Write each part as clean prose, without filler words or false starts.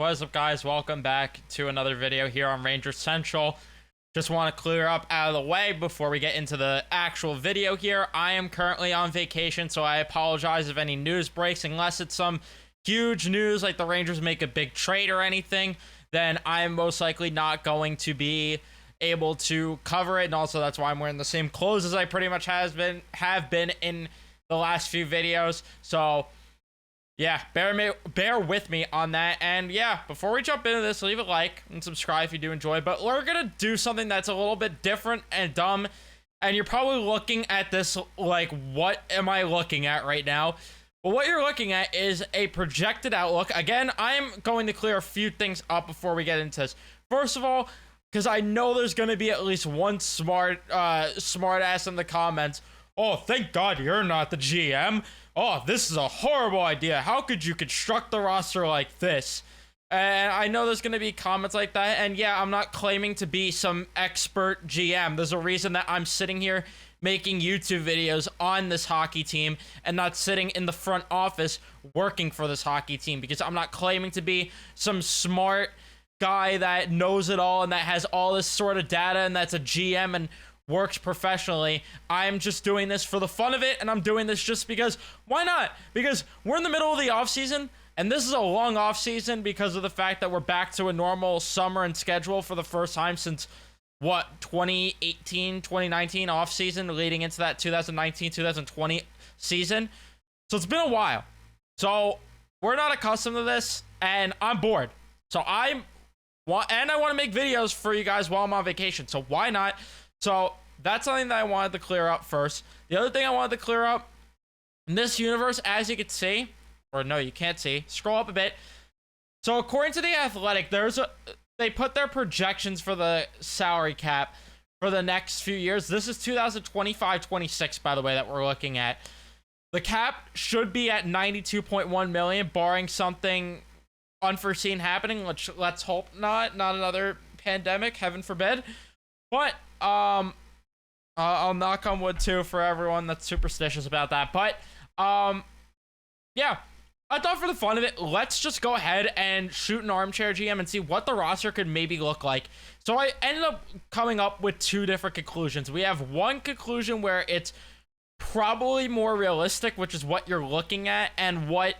What is up, guys? Welcome back to another video here on Ranger Central. Just want to clear up out of the way before we get into the actual video here. I am currently on vacation, so I apologize if any news breaks. Unless it's some huge news like the Rangers make a big trade or anything, then I am most likely not going to be able to cover it. And also that's why I'm wearing the same clothes as I pretty much have been in the last few videos. So yeah, bear with me on that. And yeah, before we jump into this, leave a like and subscribe if you do enjoy. But we're gonna do something that's a little bit different and dumb. And you're probably looking at this like, what am I looking at right now? But what you're looking at is a projected outlook. Again, I'm going to clear a few things up before we get into this. First of all, because I know there's going to be at least one smart ass in the comments. Oh, thank God you're not the GM. Oh, this is a horrible idea. How could you construct the roster like this? And I know there's going to be comments like that. And yeah, I'm not claiming to be some expert GM. There's a reason that I'm sitting here making YouTube videos on this hockey team and not sitting in the front office working for this hockey team, because I'm not claiming to be some smart guy that knows it all and that has all this sort of data and that's a GM and works professionally. I'm just doing this for the fun of it, and I'm doing this just because why not? Because we're in the middle of the off season, and this is a long off season because of the fact that we're back to a normal summer and schedule for the first time since what, 2018 2019 off season leading into that 2019 2020 season. So it's been a while, so we're not accustomed to this, and I'm bored. So I want to make videos for you guys while I'm on vacation, so why not? So that's something that I wanted to clear up first. The other thing I wanted to clear up, in this universe, as you can see, or no, you can't see, scroll up a bit. So according to The Athletic, they put their projections for the salary cap for the next few years. This is 2025-26, by the way, that we're looking at. The cap should be at $92.1 million, barring something unforeseen happening, which let's hope not another pandemic, heaven forbid. But I'll knock on wood too for everyone that's superstitious about that. But yeah, I thought for the fun of it, let's just go ahead and shoot an armchair GM and see what the roster could maybe look like. So I ended up coming up with two different conclusions. We have one conclusion where it's probably more realistic, which is what you're looking at, and what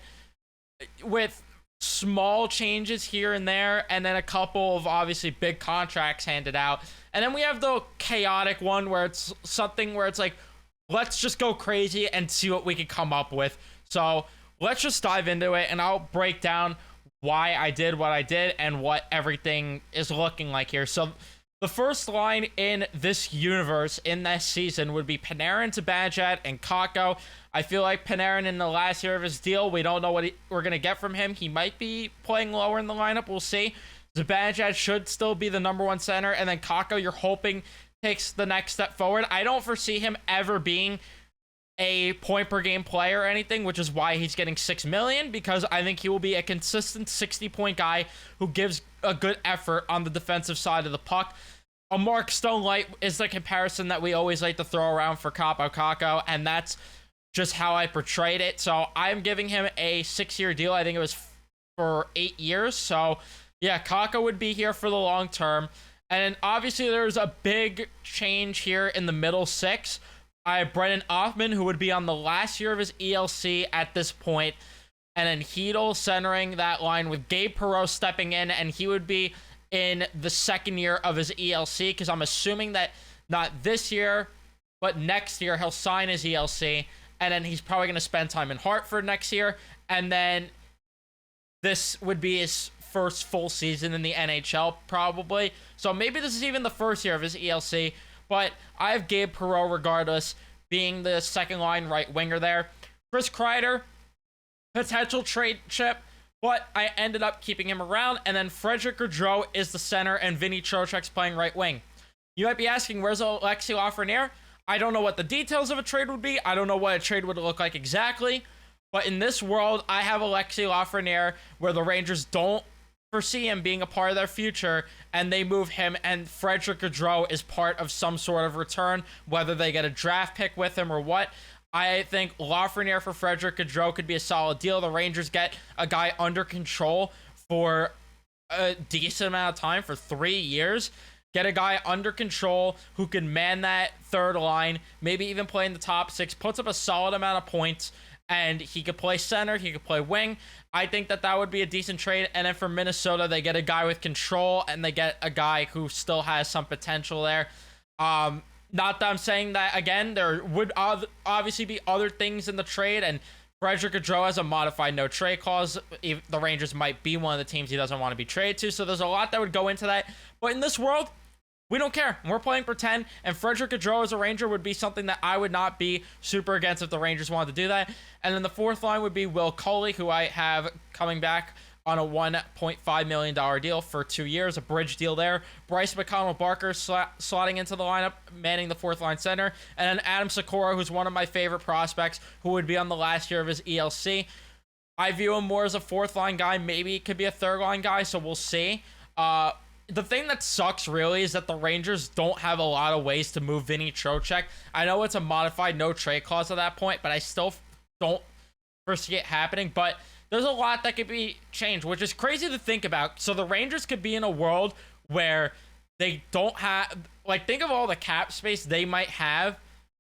with small changes here and there, and then a couple of obviously big contracts handed out. And then we have the chaotic one where it's something where it's like, let's just go crazy and see what we can come up with. So let's just dive into it, and I'll break down why I did what I did and what everything is looking like here. So the first line in this universe in this season would be Panarin, Zibanejad, and Kakko. I feel like Panarin in the last year of his deal, we don't know what we're going to get from him. He might be playing lower in the lineup. We'll see. Zibanejad should still be the number one center. And then Kakko, you're hoping, takes the next step forward. I don't foresee him ever being a point-per-game player or anything, which is why he's getting $6 million, because I think he will be a consistent 60-point guy who gives a good effort on the defensive side of the puck. A Mark Stone light is the comparison that we always like to throw around for Kaapo Kakko, and that's just how I portrayed it. So I'm giving him a 6-year deal. I think it was for 8 years. So yeah, Kakko would be here for the long term. And obviously there's a big change here in the middle six. I have Brennan Othmann, who would be on the last year of his ELC at this point, and then Hedl centering that line with Gabe Perreault stepping in, and he would be in the second year of his ELC, because I'm assuming that not this year, but next year he'll sign his ELC, and then he's probably going to spend time in Hartford next year, and then this would be his first full season in the NHL, probably. So maybe this is even the first year of his ELC, but I have Gabe Perreault regardless being the second line right winger there. Chris Kreider, potential trade chip, but I ended up keeping him around. And then Frederic Gaudreau is the center, and Vinny Trocheck's playing right wing. You might be asking, where's Alexi Lafreniere? I don't know what the details of a trade would be. I don't know what a trade would look like exactly. But in this world, I have Alexi Lafreniere, where the Rangers don't foresee him being a part of their future, and they move him, and Frederic Gaudreau is part of some sort of return, whether they get a draft pick with him or what. I think Lafreniere for Frederic Gaudreau could be a solid deal. The Rangers get a guy under control for a decent amount of time for 3 years. Get a guy under control who can man that third line, maybe even play in the top six, puts up a solid amount of points, and he could play center, he could play wing. I think that that would be a decent trade. And then for Minnesota, they get a guy with control, and they get a guy who still has some potential there. Not that I'm saying that, again, there would obviously be other things in the trade, and Frederick Gaudreau has a modified no trade clause. The Rangers might be one of the teams he doesn't want to be traded to, so there's a lot that would go into that. But in this world, we don't care. We're playing pretend, and Frederick Gaudreau as a Ranger would be something that I would not be super against if the Rangers wanted to do that. And then the fourth line would be Will Cuylle, who I have coming back on a $1.5 million deal for 2 years, a bridge deal there. Bryce McConnell-Barker slotting into the lineup, manning the fourth line center. And then Adam Sikora, who's one of my favorite prospects, who would be on the last year of his ELC. I view him more as a fourth line guy. Maybe it could be a third line guy, so we'll see. The thing that sucks really is that the Rangers don't have a lot of ways to move Vinny Trocheck. I know it's a modified no trade clause at that point, but I still don't foresee it happening. But there's a lot that could be changed, which is crazy to think about. So the Rangers could be in a world where they don't have, like, think of all the cap space they might have.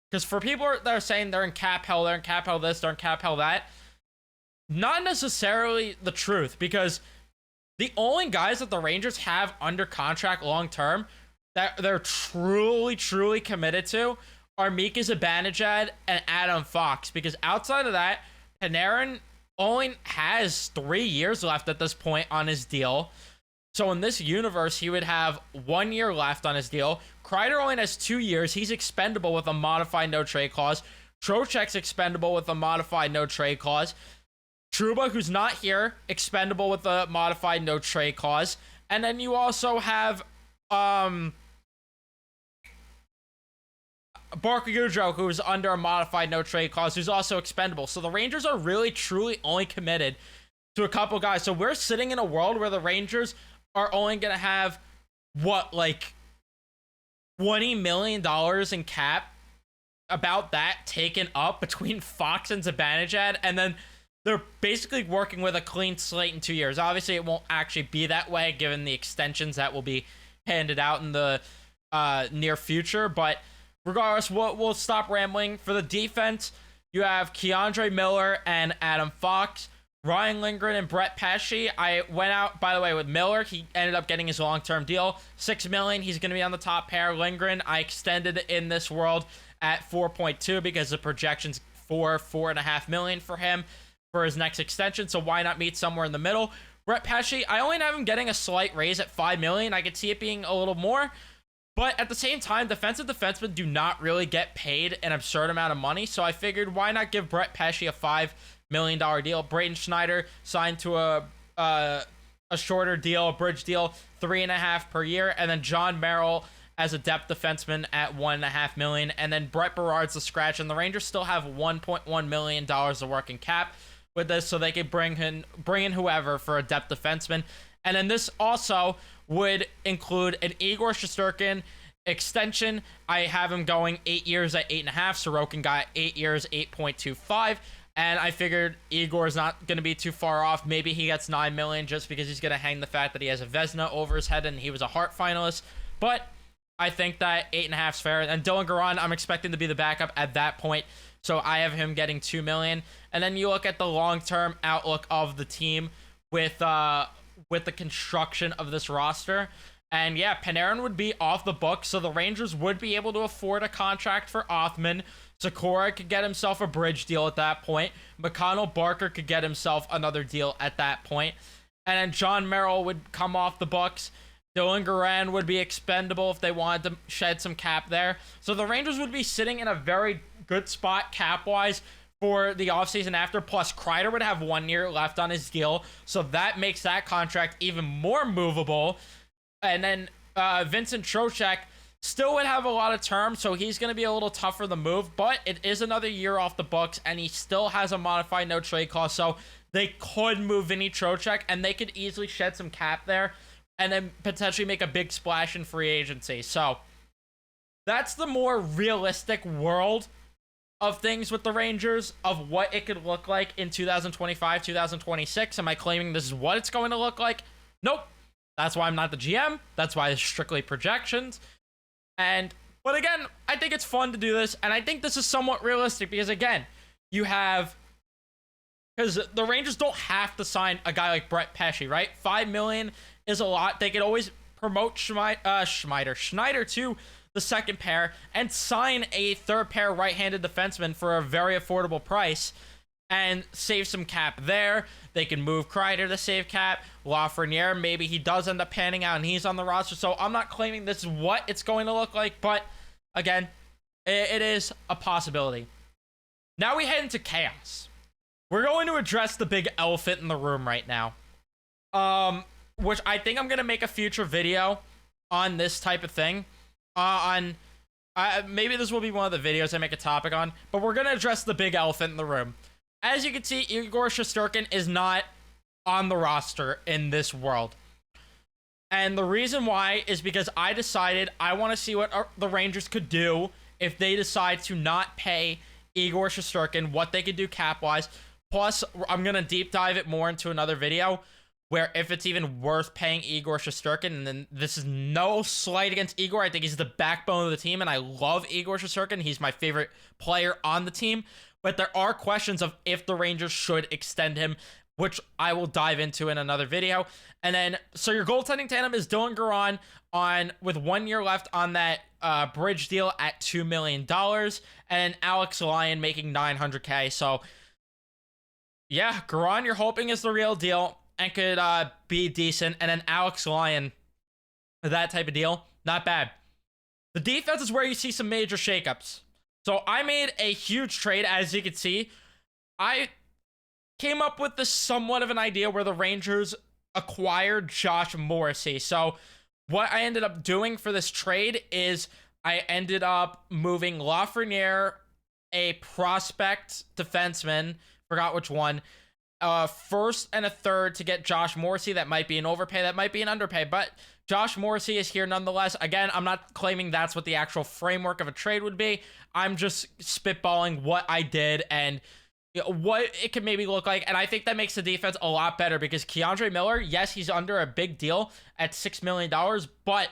Because for people that are saying they're in cap hell, they're in cap hell this, they're in cap hell that, not necessarily the truth, because the only guys that the Rangers have under contract long term that they're truly committed to are Mika Zibanejad and Adam Fox. Because outside of that, Panarin only has 3 years left at this point on his deal. So in this universe, he would have 1 year left on his deal. Kreider only has 2 years. He's expendable with a modified no trade clause. Trocheck's expendable with a modified no trade clause. Trouba, who's not here, expendable with a modified no trade clause. And then you also have Barclay Goodrow, who's under a modified no trade clause, who's also expendable. So the Rangers are really truly only committed to a couple guys. So we're sitting in a world where the Rangers are only going to have like $20 million in cap, about that, taken up between Fox and Zibanejad, and then they're basically working with a clean slate in 2 years. Obviously, it won't actually be that way given the extensions that will be handed out in the near future. But regardless, we'll stop rambling. For the defense, you have Keandre Miller and Adam Fox, Ryan Lindgren and Brett Pesce. I went out, by the way, with Miller. He ended up getting his long-term deal, $6 million. He's going to be on the top pair. Lindgren, I extended in this world at 4.2 because the projection's $4.5 million for him for his next extension, so why not meet somewhere in the middle? Brett Pesce, I only have him getting a slight raise at $5 million. I could see it being a little more, but at the same time, defensive defensemen do not really get paid an absurd amount of money, so I figured why not give Brett Pesce a $5 million deal. Braden Schneider signed to a shorter deal, a bridge deal, $3.5 per year, and then John Merrill as a depth defenseman at $1.5 million, and then Brett Berard's the scratch, and the Rangers still have $1.1 million of working cap with this, so they could bring in whoever for a depth defenseman. And then this also would include an Igor Shesterkin extension. I have him going 8 years at 8.5. Sorokin got 8 years, 8.25. And I figured Igor's not going to be too far off. Maybe he gets $9 million just because he's going to hang the fact that he has a Vezina over his head and he was a Hart finalist. But I think that 8.5 is fair. And Dylan Garand, I'm expecting to be the backup at that point, so I have him getting $2 million. And then you look at the long-term outlook of the team with the construction of this roster. And yeah, Panarin would be off the book, so the Rangers would be able to afford a contract for Othman. Sikora could get himself a bridge deal at that point. McConnell-Barker could get himself another deal at that point. And then John Merrill would come off the books. Dylan Garand would be expendable if they wanted to shed some cap there. So the Rangers would be sitting in a very good spot cap-wise for the offseason after. Plus, Kreider would have 1 year left on his deal, so that makes that contract even more movable. And then Vincent Trocheck still would have a lot of term, so he's going to be a little tougher to move, but it is another year off the books, and he still has a modified no trade clause, so they could move Vinny Trocheck, and they could easily shed some cap there, and then potentially make a big splash in free agency. So that's the more realistic world of things with the Rangers, of what it could look like in 2025, 2026. Am I claiming this is what it's going to look like? Nope. That's why I'm not the GM. That's why it's strictly projections. But again, I think it's fun to do this, and I think this is somewhat realistic because, again, because the Rangers don't have to sign a guy like Brett Pesce, right? $5 million is a lot. They could always promote Schneider to the second pair and sign a third pair right-handed defenseman for a very affordable price and save some cap there. They can move Kreider to save cap. Lafreniere, maybe he does end up panning out and he's on the roster. So I'm not claiming this is what it's going to look like, but again, it is a possibility. Now we head into chaos. We're going to address the big elephant in the room right now. Which I think I'm going to make a future video on this type of thing. Maybe this will be one of the videos I make a topic on, but we're going to address the big elephant in the room. As you can see, Igor Shesterkin is not on the roster in this world. And the reason why is because I decided I want to see what the Rangers could do if they decide to not pay Igor Shesterkin, what they could do cap-wise. Plus, I'm going to deep dive it more into another video where if it's even worth paying Igor Shesterkin, and then this is no slight against Igor. I think he's the backbone of the team, and I love Igor Shesterkin. He's my favorite player on the team. But there are questions of if the Rangers should extend him, which I will dive into in another video. And then, so your goaltending tandem is Dylan Garand with 1 year left on that bridge deal at $2 million, and Alex Lyon making $900K. So, yeah, Garand, you're hoping is the real deal and could be decent. And then Alex Lyon, that type of deal, not bad. The defense is where you see some major shakeups. So I made a huge trade, as you can see. I came up with this somewhat of an idea where the Rangers acquired Josh Morrissey. So what I ended up doing for this trade is I ended up moving Lafreniere, a prospect defenseman, forgot which one, first and a third to get Josh Morrissey. That might be an overpay, that might be an underpay, but Josh Morrissey is here nonetheless. Again, I'm not claiming that's what the actual framework of a trade would be. I'm just spitballing what I did and what it could maybe look like. And I think that makes the defense a lot better because Keandre Miller, yes, he's under a big deal at $6 million, but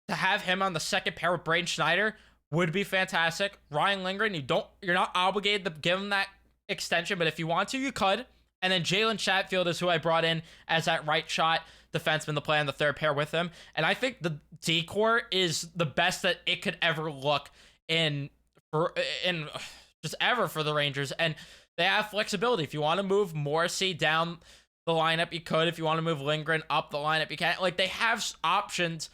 to have him on the second pair with Braden Schneider would be fantastic. Ryan Lindgren, you're not obligated to give him that extension, but if you want to, you could. And then Jalen Chatfield is who I brought in as that right shot defenseman to play on the third pair with him. And I think the decor is the best that it could ever look in just ever for the Rangers. And they have flexibility. If you want to move Morrissey down the lineup, you could. If you want to move Lindgren up the lineup, you can. Like, they have options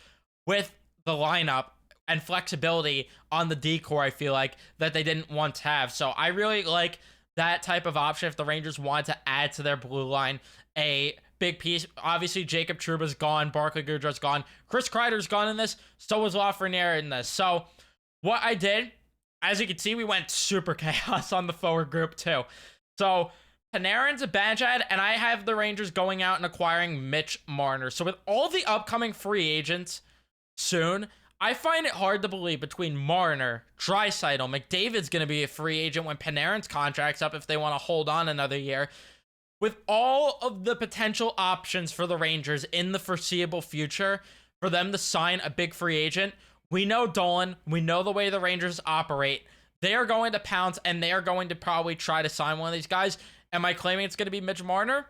with the lineup and flexibility on the decor, I feel like, that they didn't once have. So I really like that type of option if the Rangers want to add to their blue line a big piece. Obviously, Jacob Trouba's gone. Barclay Goodrow's gone. Chris Kreider's gone in this. So was Lafreniere in this. So what I did, as you can see, we went super chaos on the forward group too. So Panarin, Zibanejad, and I have the Rangers going out and acquiring Mitch Marner. So with all the upcoming free agents soon, I find it hard to believe between Marner, Draisaitl, McDavid's going to be a free agent when Panarin's contract's up if they want to hold on another year. With all of the potential options for the Rangers in the foreseeable future for them to sign a big free agent, we know Dolan, we know the way the Rangers operate. They are going to pounce and they are going to probably try to sign one of these guys. Am I claiming it's going to be Mitch Marner?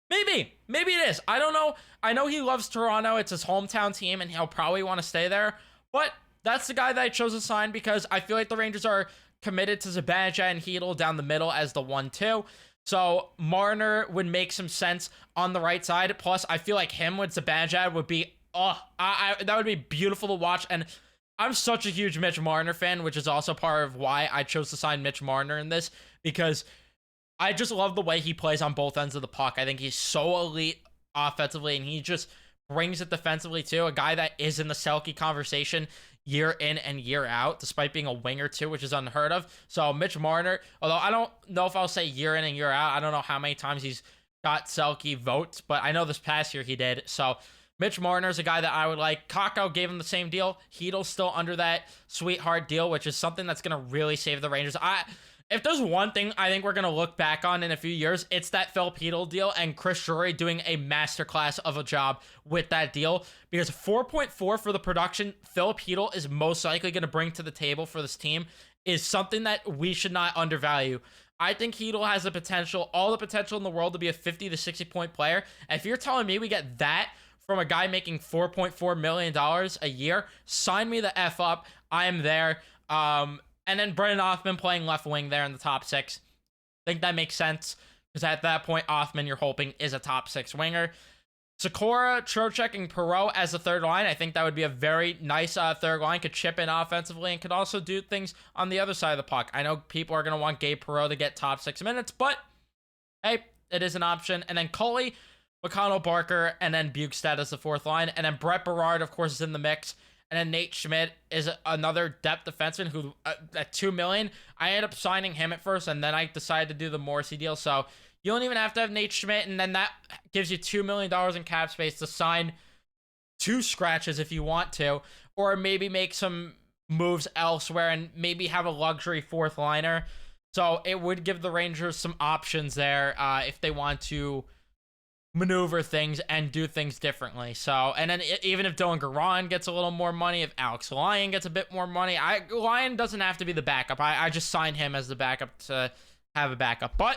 Maybe it is. I don't know. I know he loves Toronto. It's his hometown team and he'll probably want to stay there. But that's the guy that I chose to sign because I feel like the Rangers are committed to Zibanejad and Hedl down the middle as the 1-2. So Marner would make some sense on the right side. Plus, I feel like him with Zibanejad would be, that would be beautiful to watch. And I'm such a huge Mitch Marner fan, which is also part of why I chose to sign Mitch Marner in this, because I just love the way he plays on both ends of the puck. I think he's so elite offensively, and he just brings it defensively too. A guy that is in the Selke conversation year in and year out, despite being a winger too, which is unheard of. So Mitch Marner, although I don't know if I'll say year in and year out, I don't know how many times he's got Selke votes, but I know this past year he did. So Mitch Marner is a guy that I would like. Kakko gave him the same deal. Hedl's still under that sweetheart deal, which is something that's going to really save the Rangers. if there's one thing I think we're going to look back on in a few years, it's that Filipino deal and Chris Drury doing a masterclass of a job with that deal. Because 4.4 for the production Filipino is most likely going to bring to the table for this team is something that we should not undervalue. I think Heedle has the potential, all the potential in the world to be a 50 to 60 point player. And if you're telling me we get that from a guy making $4.4 million a year, sign me the F up. I am there. And then Brennan Othmann playing left wing there in the top six. I think that makes sense because at that point, Othmann, you're hoping, is a top six winger. Sakura, Trocheck, and Perot as the third line. I think that would be a very nice third line. Could chip in offensively and could also do things on the other side of the puck. I know people are going to want Gabe Perot to get top 6 minutes, but hey, it is an option. And then Cully, McConnell, Barker, and then Bukestad as the fourth line. And then Brett Berard, of course, is in the mix. And then Nate Schmidt is another depth defenseman who, at $2 million, I ended up signing him at first, and then I decided to do the Morrissey deal. So you don't even have to have Nate Schmidt, and then that gives you $2 million in cap space to sign 2 scratches if you want to, or maybe make some moves elsewhere and maybe have a luxury fourth liner. So it would give the Rangers some options there if they want to maneuver things and do things differently. So, and then even if Dylan Garand gets a little more money, if Alex Lyon gets a bit more money, Lyon doesn't have to be the backup. I just signed him as the backup to have a backup. But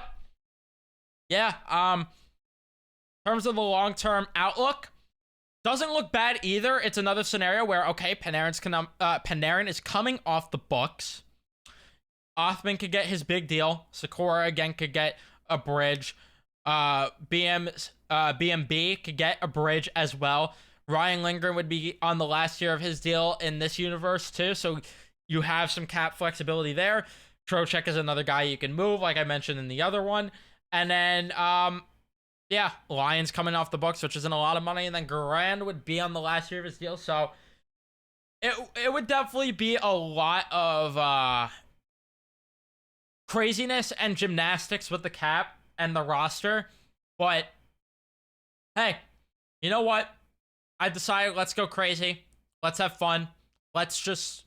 yeah, in terms of the long-term outlook, doesn't look bad either. It's another scenario where, okay, Panarin is coming off the books. Othmann could get his big deal. Sakura again could get a bridge. BMB could get a bridge as well. Ryan Lindgren would be on the last year of his deal in this universe too, so you have some cap flexibility there. Trocheck is another guy you can move, like I mentioned in the other one. And then, yeah, Lyon's coming off the books, which isn't a lot of money, and then Garand would be on the last year of his deal, so it would definitely be a lot of craziness and gymnastics with the cap and the roster, but hey, you know what? I decided let's go crazy. Let's have fun. Let's just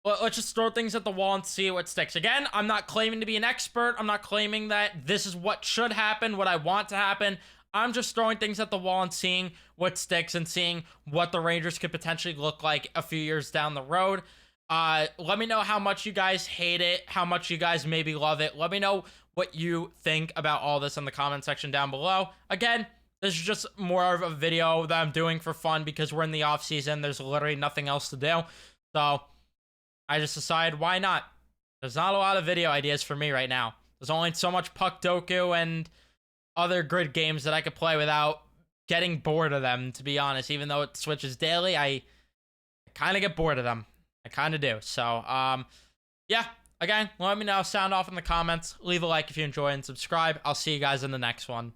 throw things at the wall and see what sticks. Again, I'm not claiming to be an expert. I'm not claiming that this is what should happen, what I want to happen. I'm just throwing things at the wall and seeing what sticks and seeing what the Rangers could potentially look like a few years down the road. Let me know how much you guys hate it, how much you guys maybe love it. Let me know what you think about all this in the comment section down below. Again, this is just more of a video that I'm doing for fun because we're in the off season. There's literally nothing else to do. So I just decided, why not? There's not a lot of video ideas for me right now. There's only so much Puck Doku and other grid games that I could play without getting bored of them, to be honest. Even though it switches daily, I kind of get bored of them. I kind of do. So, yeah. Again, let me know. Sound off in the comments. Leave a like if you enjoy and subscribe. I'll see you guys in the next one.